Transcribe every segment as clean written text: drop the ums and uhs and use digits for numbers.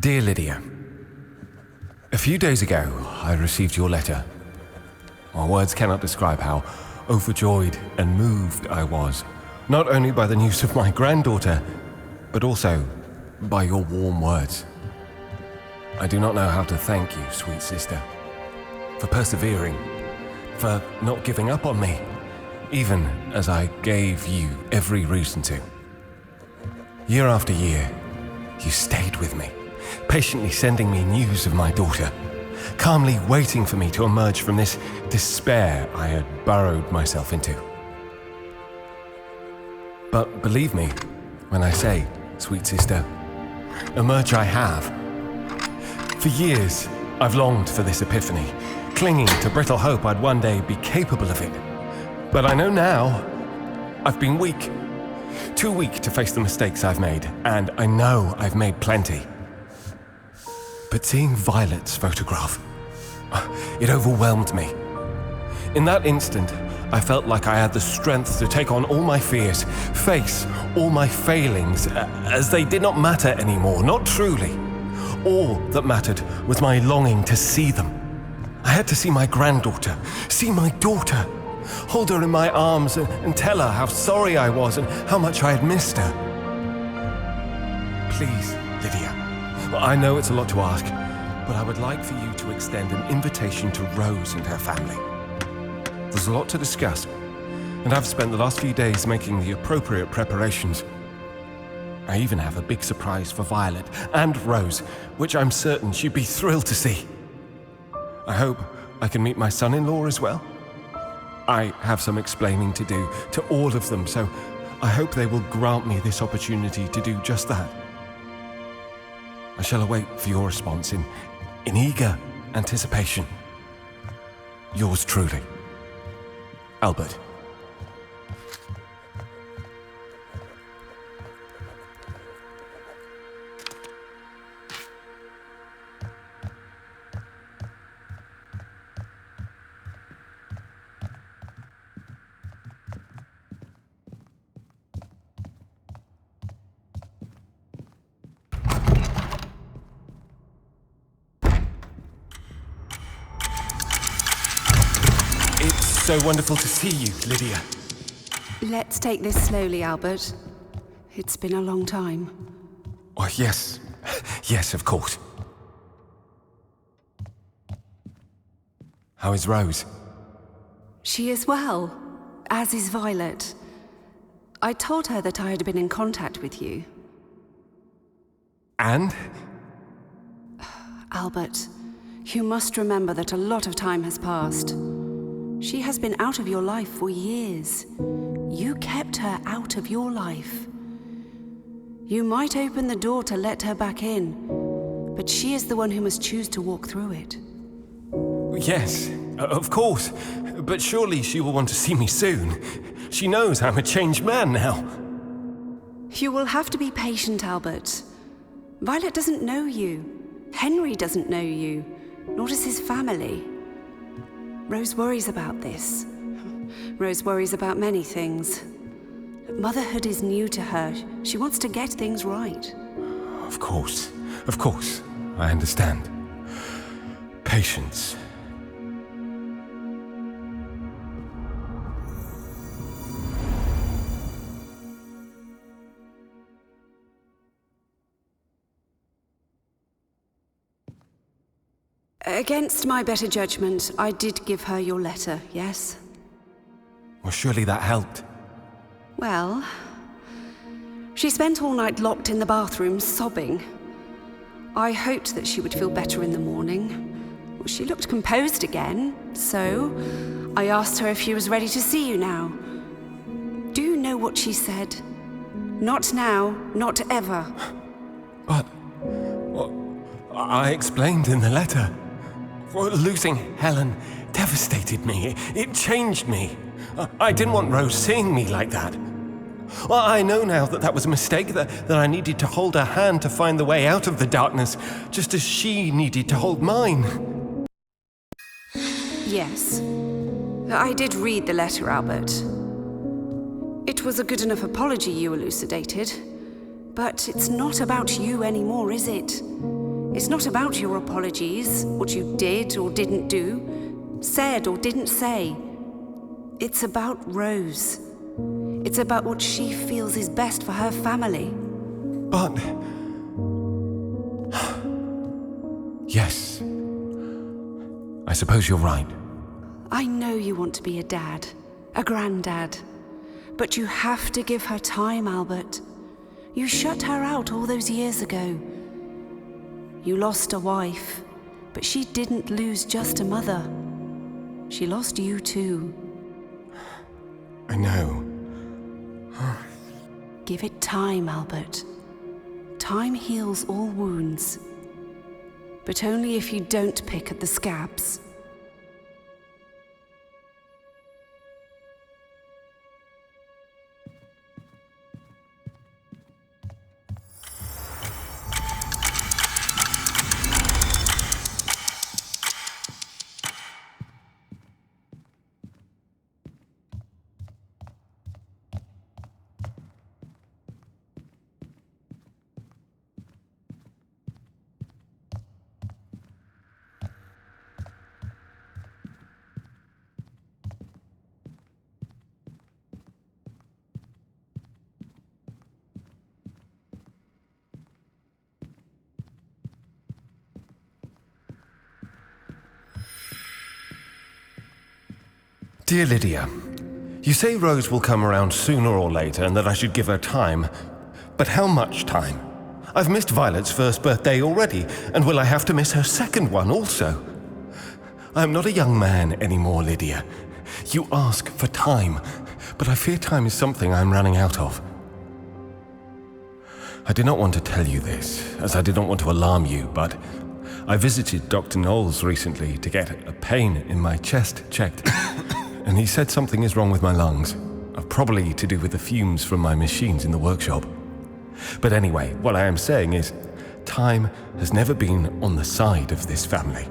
Dear Lydia, a few days ago I received your letter. My words cannot describe how overjoyed and moved I was, not only by the news of my granddaughter, but also by your warm words. I do not know how to thank you, sweet sister, for persevering, for not giving up on me, even as I gave you every reason to. Year after year, you stayed with me, patiently sending me news of my daughter, calmly waiting for me to emerge from this despair I had burrowed myself into. But believe me when I say, sweet sister, emerge I have. For years, I've longed for this epiphany, clinging to brittle hope I'd one day be capable of it. But I know now, I've been weak. Too weak to face the mistakes I've made, and I know I've made plenty. But seeing Violet's photograph, it overwhelmed me. In that instant, I felt like I had the strength to take on all my fears, face all my failings, as they did not matter anymore, not truly. All that mattered was my longing to see them. I had to see my granddaughter, see my daughter, hold her in my arms and tell her how sorry I was and how much I had missed her. Please, Lydia, I know it's a lot to ask, but I would like for you to extend an invitation to Rose and her family. There's a lot to discuss, and I've spent the last few days making the appropriate preparations. I even have a big surprise for Violet and Rose, which I'm certain she'd be thrilled to see. I hope I can meet my son-in-law as well. I have some explaining to do to all of them, so I hope they will grant me this opportunity to do just that. I shall await for your response in eager anticipation. Yours truly, Albert. So wonderful to see you, Lydia. Let's take this slowly, Albert. It's been a long time. Oh, yes. Yes, of course. How is Rose? She is well, as is Violet. I told her that I had been in contact with you. And? Albert, you must remember that a lot of time has passed. She has been out of your life for years. You kept her out of your life. You might open the door to let her back in, but she is the one who must choose to walk through it. Yes, of course. But surely she will want to see me soon. She knows I'm a changed man now. You will have to be patient, Albert. Violet doesn't know you. Henry doesn't know you, nor does his family. Rose worries about this. Rose worries about many things. Motherhood is new to her. She wants to get things right. Of course, I understand. Patience. Against my better judgment, I did give her your letter, yes? Well, surely that helped. Well, she spent all night locked in the bathroom, sobbing. I hoped that she would feel better in the morning. Well, she looked composed again, so I asked her if she was ready to see you now. Do you know what she said? Not now, not ever. But, well, I explained in the letter. Losing Helen devastated me. It changed me. I didn't want Rose seeing me like that. Well, I know now that that was a mistake, that I needed to hold her hand to find the way out of the darkness, just as she needed to hold mine. Yes. I did read the letter, Albert. It was a good enough apology you elucidated, but it's not about you anymore, is it? It's not about your apologies, what you did or didn't do, said or didn't say. It's about Rose. It's about what she feels is best for her family. But... Yes. I suppose you're right. I know you want to be a dad, a granddad. But you have to give her time, Albert. You shut her out all those years ago. You lost a wife, but she didn't lose just a mother. She lost you too. I know. Give it time, Albert. Time heals all wounds. But only if you don't pick at the scabs. Dear Lydia, you say Rose will come around sooner or later and that I should give her time. But how much time? I've missed Violet's first birthday already, and will I have to miss her second one also? I'm not a young man anymore, Lydia. You ask for time, but I fear time is something I'm running out of. I did not want to tell you this, as I did not want to alarm you, but I visited Dr. Knowles recently to get a pain in my chest checked. And he said something is wrong with my lungs, probably to do with the fumes from my machines in the workshop. But anyway, what I am saying is, time has never been on the side of this family.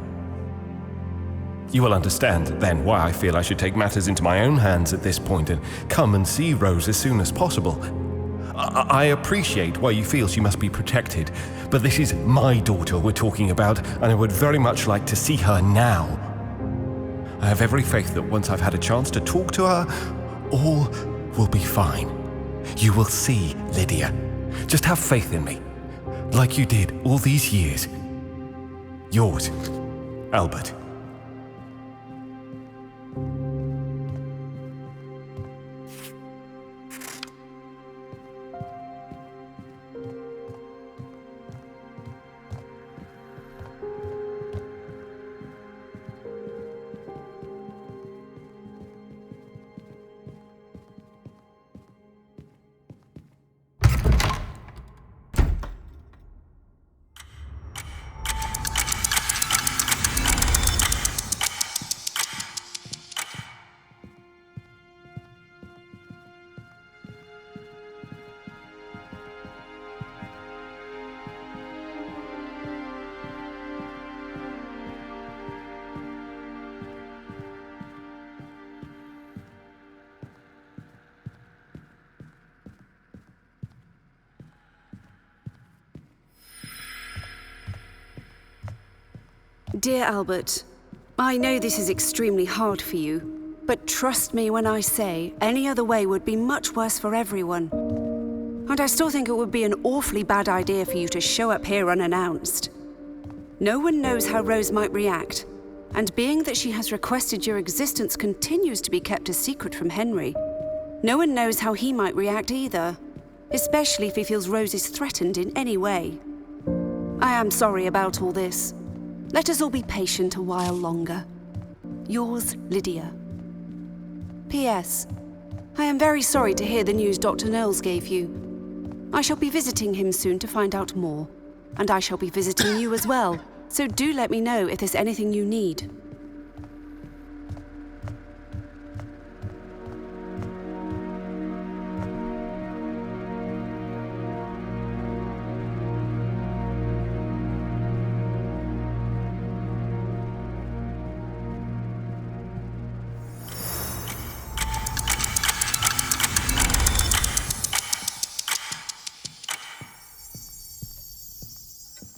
You will understand then why I feel I should take matters into my own hands at this point and come and see Rose as soon as possible. I appreciate why you feel she must be protected, but this is my daughter we're talking about, and I would very much like to see her now. I have every faith that once I've had a chance to talk to her, all will be fine. You will see, Lydia. Just have faith in me, like you did all these years. Yours, Albert. Dear Albert, I know this is extremely hard for you, but trust me when I say any other way would be much worse for everyone. And I still think it would be an awfully bad idea for you to show up here unannounced. No one knows how Rose might react, and being that she has requested your existence continues to be kept a secret from Henry, no one knows how he might react either, especially if he feels Rose is threatened in any way. I am sorry about all this. Let us all be patient a while longer. Yours, Lydia. P.S. I am very sorry to hear the news Dr. Knowles gave you. I shall be visiting him soon to find out more, and I shall be visiting you as well, so do let me know if there's anything you need.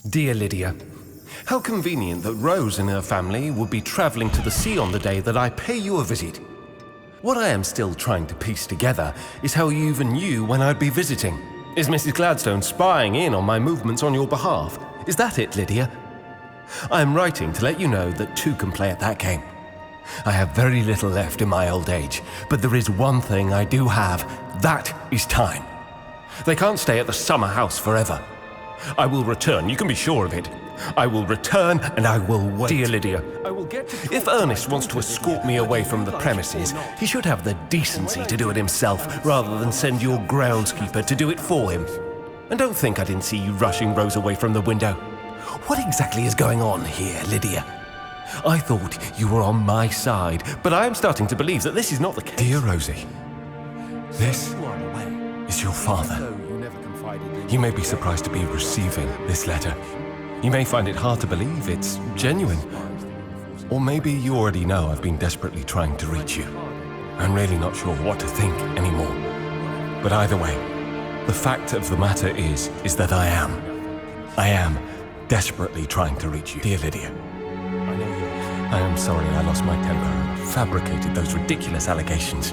Dear Lydia, How convenient that Rose and her family would be traveling to the sea on the day that I pay you a visit. What I am still trying to piece together is how you even knew when I'd be visiting. Is Mrs. Gladstone spying in on my movements on your behalf? Is that it, Lydia? I am writing to let you know that two can play at that game. I have very little left in my old age, but there is one thing I do have. That is time. They can't stay at the summer house forever. I will return, you can be sure of it. I will return and I will wait. Dear Lydia, if Ernest wants to escort me away from the premises, he should have the decency to do it himself rather than send your groundskeeper to do it for him. And don't think I didn't see you rushing Rose away from the window. What exactly is going on here, Lydia? I thought you were on my side, but I am starting to believe that this is not the case. Dear Rosie, this is your father. You may be surprised to be receiving this letter. You may find it hard to believe it's genuine. Or maybe you already know I've been desperately trying to reach you. I'm really not sure what to think anymore. But either way, the fact of the matter is that I am desperately trying to reach you. Dear Lydia, I am sorry I lost my temper and fabricated those ridiculous allegations.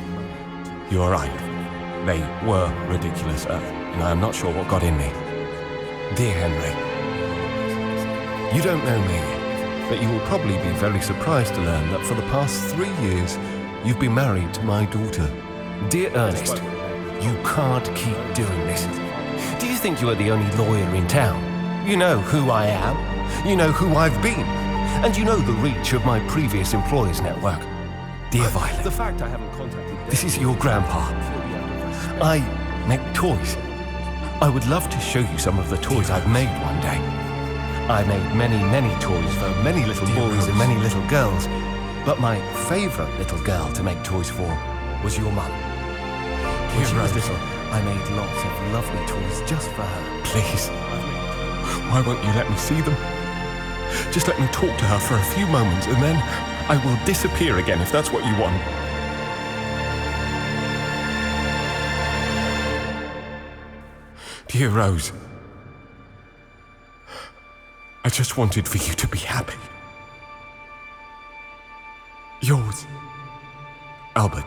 You are right. They were ridiculous, and I am not sure what got in me. Dear Henry, you don't know me, but you will probably be very surprised to learn that for the past 3 years, you've been married to my daughter. Dear Ernest, you can't keep doing this. Do you think you are the only lawyer in town? You know who I am, you know who I've been, and you know the reach of my previous employers' network. Dear Violet, the fact I haven't contacted this is your grandpa. I make toys. I would love to show you some of the toys I've made one day. I made many toys for many little boys and many little girls, but my favorite little girl to make toys for was your mum. When she was little, I made lots of lovely toys just for her. Please, why won't you let me see them? Just let me talk to her for a few moments, and then I will disappear again if that's what you want. Dear Rose, I just wanted for you to be happy. Yours, Albert.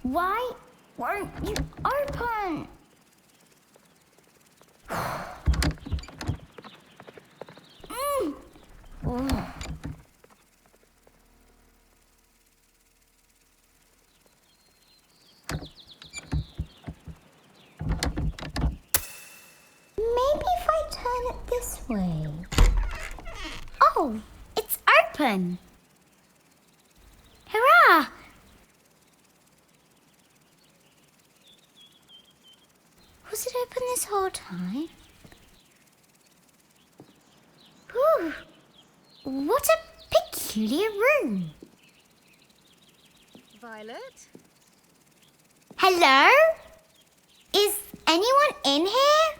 Why won't you open? Maybe if I turn it this way. Oh, it's open. Hurrah! Was it open this whole time? Ooh, what a peculiar room. Violet? Hello? Is anyone in here?